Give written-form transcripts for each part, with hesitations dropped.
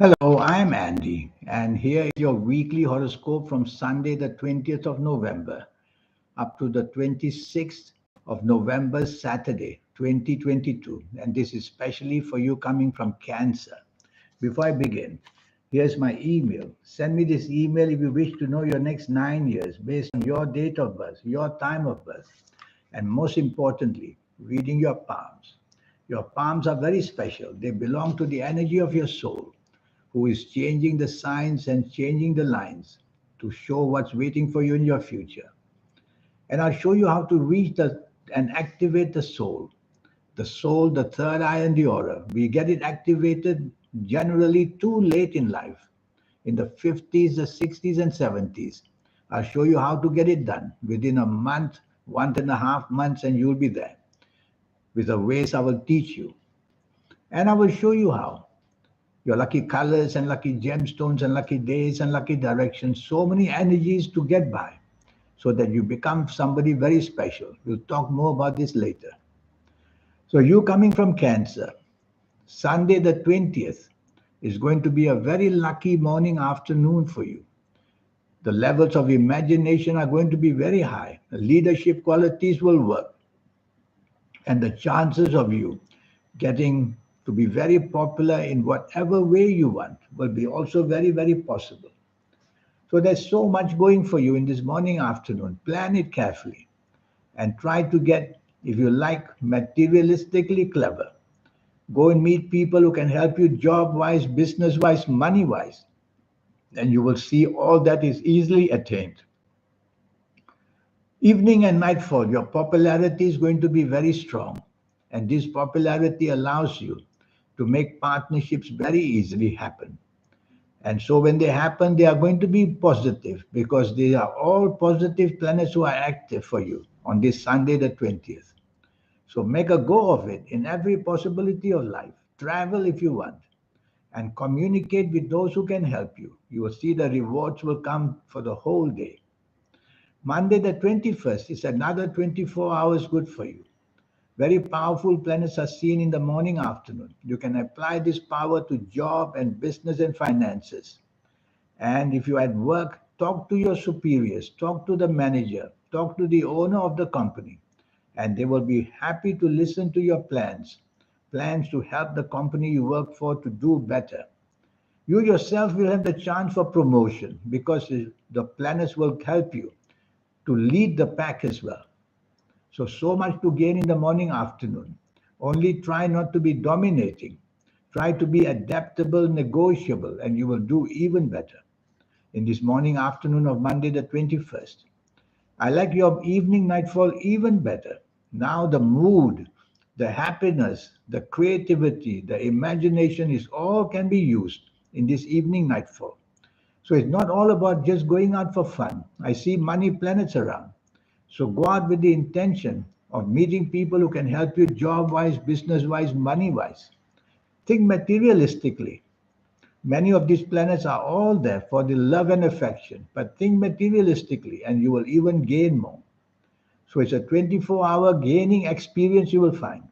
Hello, I'm Andy, and here is your weekly horoscope from Sunday, the 20th of November, up to the 26th of November, Saturday, 2022. And this is specially for you coming from Cancer. Before I begin, here's my email. Send me this email if you wish to know your next 9 years based on your date of birth, your time of birth, and most importantly, reading your palms. Your palms are very special. They belong to the energy of your soul who is changing the signs and changing the lines to show what's waiting for you in your future. And I'll show you how to reach and activate the soul. The soul, the third eye, and the aura. We get it activated generally too late in life, in the 50s, the 60s, and 70s. I'll show you how to get it done within a month, 1.5 months, and you'll be there with the ways I will teach you. And I will show you how. Your lucky colors and lucky gemstones and lucky days and lucky directions, so many energies to get by so that you become somebody very special. We'll talk more about this later. So, you coming from Cancer, Sunday the 20th is going to be a very lucky morning afternoon for you. The levels of imagination are going to be very high. The leadership qualities will work, and the chances of you getting to be very popular in whatever way you want will be also very, very possible. So there's so much going for you in this morning, afternoon. Plan it carefully and try to get, if you like, materialistically clever. Go and meet people who can help you job wise, business wise, money wise, and you will see all that is easily attained. Evening and nightfall, your popularity is going to be very strong. And this popularity allows you to make partnerships very easily happen. And so when they happen, they are going to be positive because they are all positive planets who are active for you on this Sunday, the 20th. So make a go of it in every possibility of life. Travel if you want and communicate with those who can help you. You will see the rewards will come for the whole day. Monday, the 21st, is another 24 hours good for you. Very powerful planets are seen in the morning, afternoon. You can apply this power to job and business and finances. And if you're at work, talk to your superiors, talk to the manager, talk to the owner of the company, and they will be happy to listen to your plans to help the company you work for to do better. You yourself will have the chance for promotion because the planets will help you to lead the pack as well. So much to gain in the morning, afternoon. Only try not to be dominating. Try to be adaptable, negotiable, and you will do even better in this morning, afternoon of Monday, the 21st. I like your evening, nightfall even better. Now, the mood, the happiness, the creativity, the imagination is all can be used in this evening, nightfall. So it's not all about just going out for fun. I see money planets around. So go out with the intention of meeting people who can help you job wise, business wise, money wise. Think materialistically. Many of these planets are all there for the love and affection, but think materialistically and you will even gain more. So it's a 24-hour gaining experience you will find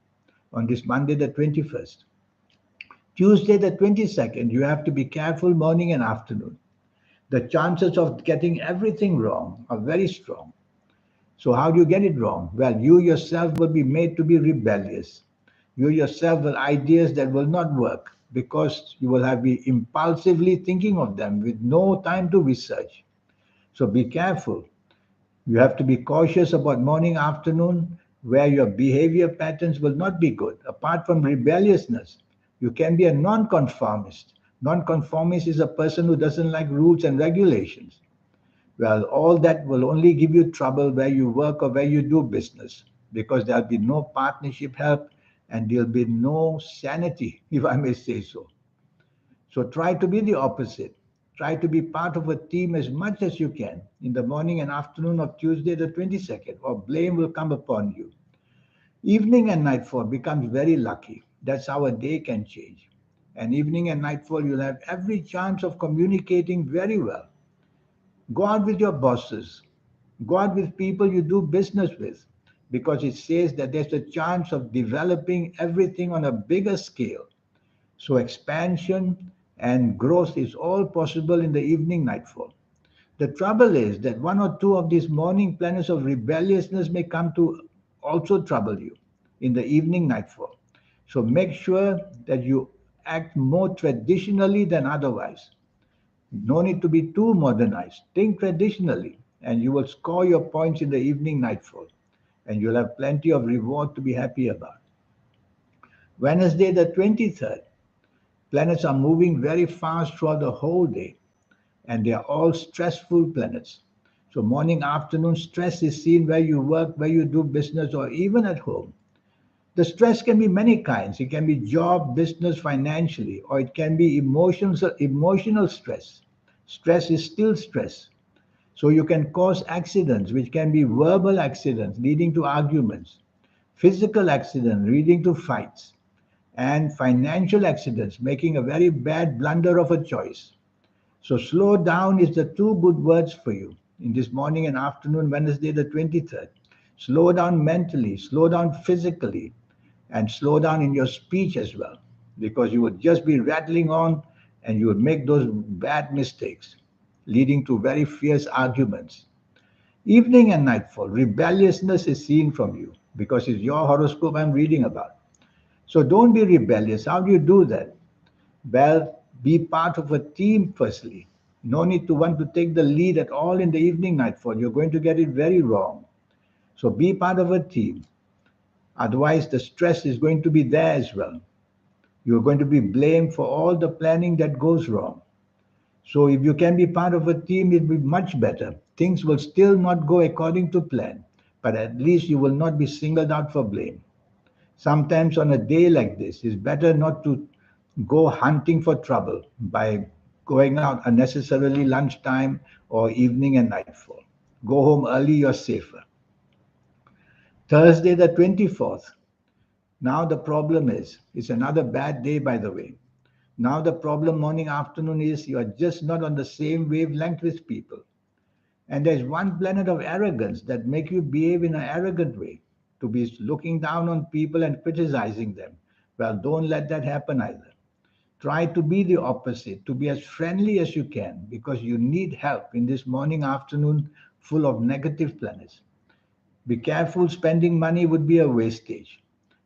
on this Monday, the 21st. Tuesday, the 22nd, you have to be careful morning and afternoon. The chances of getting everything wrong are very strong. So, how do you get it wrong? Well, you yourself will be made to be rebellious. You yourself will ideas that will not work because you will have be impulsively thinking of them with no time to research. So, be careful. You have to be cautious about morning, afternoon, where your behavior patterns will not be good. Apart from rebelliousness, you can be a nonconformist. Nonconformist is a person who doesn't like rules and regulations. Well, all that will only give you trouble where you work or where you do business because there'll be no partnership help and there'll be no sanity, if I may say so. So try to be the opposite. Try to be part of a team as much as you can in the morning and afternoon of Tuesday the 22nd, or blame will come upon you. Evening and nightfall becomes very lucky. That's how a day can change. And evening and nightfall, you'll have every chance of communicating very well. Go out with your bosses. Go out with people you do business with because it says that there's a chance of developing everything on a bigger scale. So expansion and growth is all possible in the evening nightfall. The trouble is that one or two of these morning planets of rebelliousness may come to also trouble you in the evening nightfall. So make sure that you act more traditionally than otherwise. No need to be too modernized. Think traditionally, and you will score your points in the evening nightfall, and you'll have plenty of reward to be happy about. Wednesday, the 23rd, planets are moving very fast throughout the whole day, and they are all stressful planets. So, morning, afternoon stress is seen where you work, where you do business, or even at home. The stress can be many kinds. It can be job, business, financially, or it can be emotional stress. Stress is still stress. So you can cause accidents, which can be verbal accidents leading to arguments, physical accidents leading to fights, and financial accidents making a very bad blunder of a choice. So slow down is the two good words for you in this morning and afternoon, Wednesday the 23rd. Slow down mentally, slow down physically, and slow down in your speech as well, because you would just be rattling on and you would make those bad mistakes, leading to very fierce arguments. Evening and nightfall, rebelliousness is seen from you because it's your horoscope I'm reading about. So don't be rebellious. How do you do that? Well, be part of a team firstly. No need to want to take the lead at all in the evening nightfall. You're going to get it very wrong. So be part of a team. Otherwise, the stress is going to be there as well. You're going to be blamed for all the planning that goes wrong. So if you can be part of a team, it will be much better. Things will still not go according to plan, but at least you will not be singled out for blame. Sometimes on a day like this, it's better not to go hunting for trouble by going out unnecessarily lunchtime or evening and nightfall. Go home early, you're safer. Thursday, the 24th. Now the problem is, it's another bad day, by the way. Now the problem morning, afternoon is you are just not on the same wavelength with people. And there's one planet of arrogance that make you behave in an arrogant way, to be looking down on people and criticizing them. Well, don't let that happen either. Try to be the opposite, to be as friendly as you can, because you need help in this morning, afternoon full of negative planets. Be careful, spending money would be a wastage,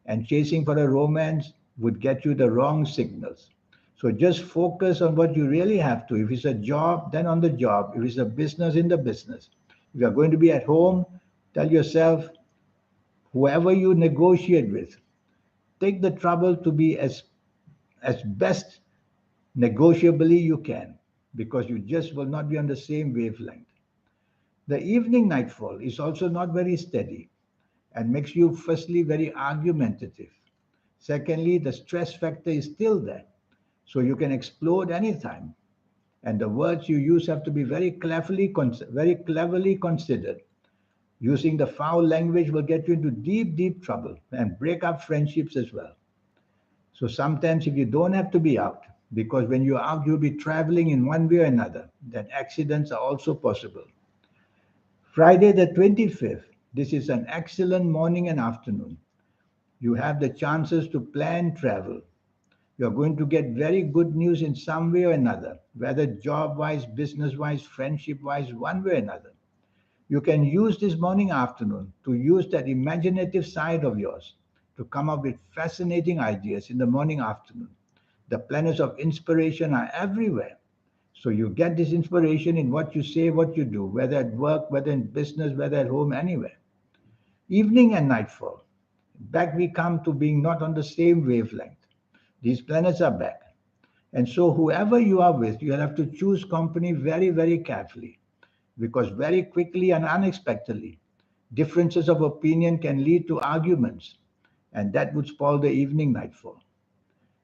and chasing for a romance would get you the wrong signals. So just focus on what you really have to. If it's a job, then on the job. If it's a business, in the business. If you're going to be at home, tell yourself, whoever you negotiate with, take the trouble to be as best negotiably you can, because you just will not be on the same wavelength. The evening nightfall is also not very steady and makes you firstly very argumentative. Secondly, the stress factor is still there, so you can explode anytime. And the words you use have to be very cleverly considered. Using the foul language will get you into deep, deep trouble and break up friendships as well. So sometimes if you don't have to be out, because when you're out, you'll be traveling in one way or another, then accidents are also possible. Friday the 25th, this is an excellent morning and afternoon. You have the chances to plan travel. You're going to get very good news in some way or another, whether job wise, business wise, friendship wise, one way or another. You can use this morning, afternoon to use that imaginative side of yours to come up with fascinating ideas in the morning, afternoon. The planets of inspiration are everywhere. So you get this inspiration in what you say, what you do, whether at work, whether in business, whether at home, anywhere. Evening and nightfall. Back we come to being not on the same wavelength. These planets are back. And so whoever you are with, you have to choose company very, very carefully, because very quickly and unexpectedly, differences of opinion can lead to arguments, and that would spoil the evening nightfall.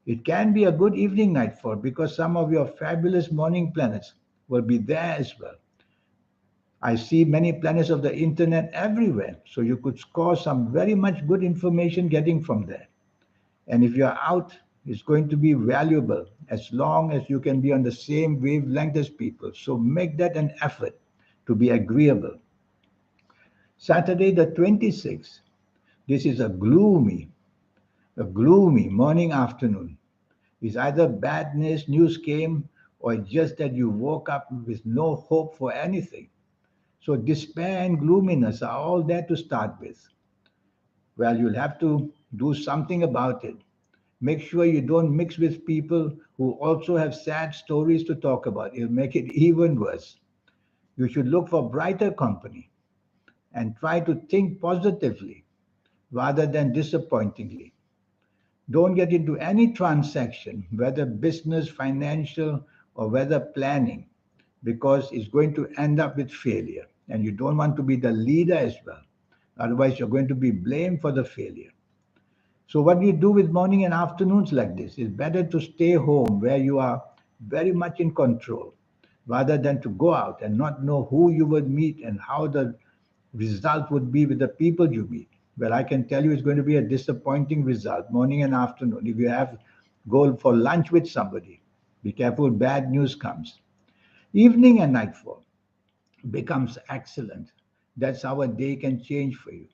It can be a good evening nightfall because some of your fabulous morning planets will be there as well. I see many planets of the internet everywhere, so you could score some very much good information getting from there. And if you're out, it's going to be valuable as long as you can be on the same wavelength as people. So make that an effort to be agreeable. Saturday, the 26th, this is a gloomy morning afternoon. It's either bad news came, or it's just that you woke up with no hope for anything. So despair and gloominess are all there to start with. Well, you'll have to do something about it. Make sure you don't mix with people who also have sad stories to talk about. It'll make it even worse. You should look for brighter company and try to think positively rather than disappointingly. Don't get into any transaction, whether business, financial, or whether planning, because it's going to end up with failure. And you don't want to be the leader as well. Otherwise, you're going to be blamed for the failure. So, what do you do with morning and afternoons like this? It's better to stay home where you are very much in control rather than to go out and not know who you would meet and how the result would be with the people you meet. Well, I can tell you it's going to be a disappointing result, morning and afternoon. If you have go for lunch with somebody, be careful, bad news comes. Evening and nightfall becomes excellent. That's how a day can change for you.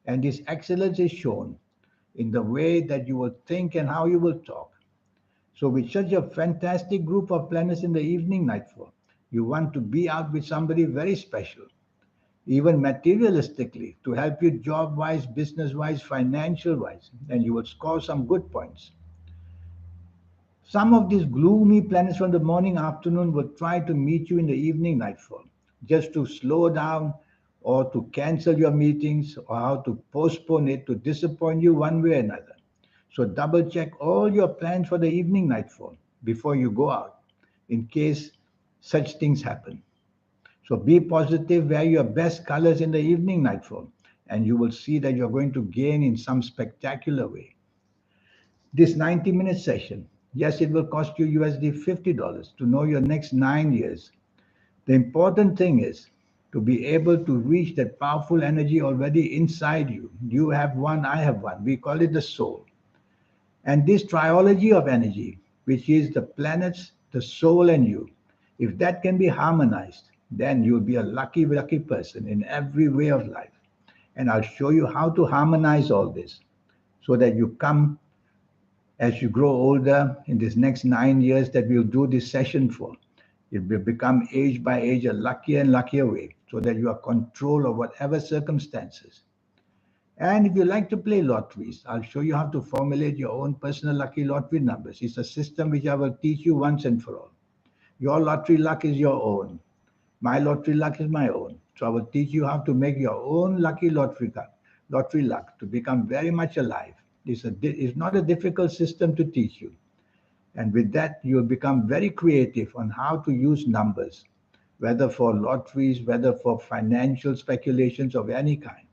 And this excellence is shown in the way that you will think and how you will talk. So, with such a fantastic group of planets in the evening nightfall, you want to be out with somebody very special, even materialistically, to help you job wise, business wise, financial wise, and you will score some good points. Some of these gloomy planets from the morning, afternoon will try to meet you in the evening nightfall, just to slow down or to cancel your meetings or how to postpone it to disappoint you one way or another. So double check all your plans for the evening nightfall before you go out in case such things happen. So be positive, wear your best colors in the evening nightfall, and you will see that you're going to gain in some spectacular way. This 90-minute session, yes, it will cost you USD $50 to know your next 9 years. The important thing is to be able to reach that powerful energy already inside you. You have one, I have one. We call it the soul. And this triology of energy, which is the planets, the soul, and you, if that can be harmonized, then you'll be a lucky, lucky person in every way of life. And I'll show you how to harmonize all this so that you come as you grow older in this next 9 years that we'll do this session for. It will become age by age a luckier and luckier way so that you are control of whatever circumstances. And if you like to play lotteries, I'll show you how to formulate your own personal lucky lottery numbers. It's a system which I will teach you once and for all. Your lottery luck is your own. My lottery luck is my own. So I will teach you how to make your own lottery luck to become very much alive. It's not a difficult system to teach you. And with that, you'll become very creative on how to use numbers, whether for lotteries, whether for financial speculations of any kind.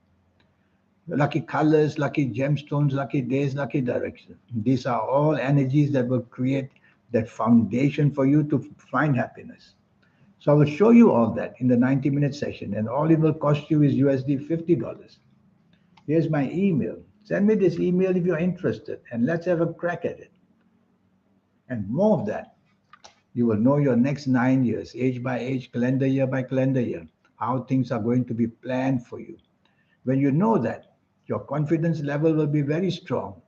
Lucky colors, lucky gemstones, lucky days, lucky direction. These are all energies that will create that foundation for you to find happiness. So I will show you all that in the 90-minute session, and all it will cost you is USD $50. Here's my email. Send me this email if you're interested, and let's have a crack at it. And more of that. You will know your next 9 years, age by age, calendar year by calendar year, how things are going to be planned for you. When you know that, your confidence level will be very strong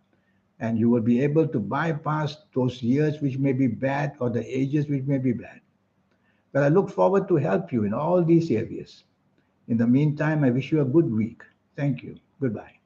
and you will be able to bypass those years which may be bad or the ages which may be bad. But I look forward to help you in all these areas. In the meantime, I wish you a good week. Thank you. Goodbye.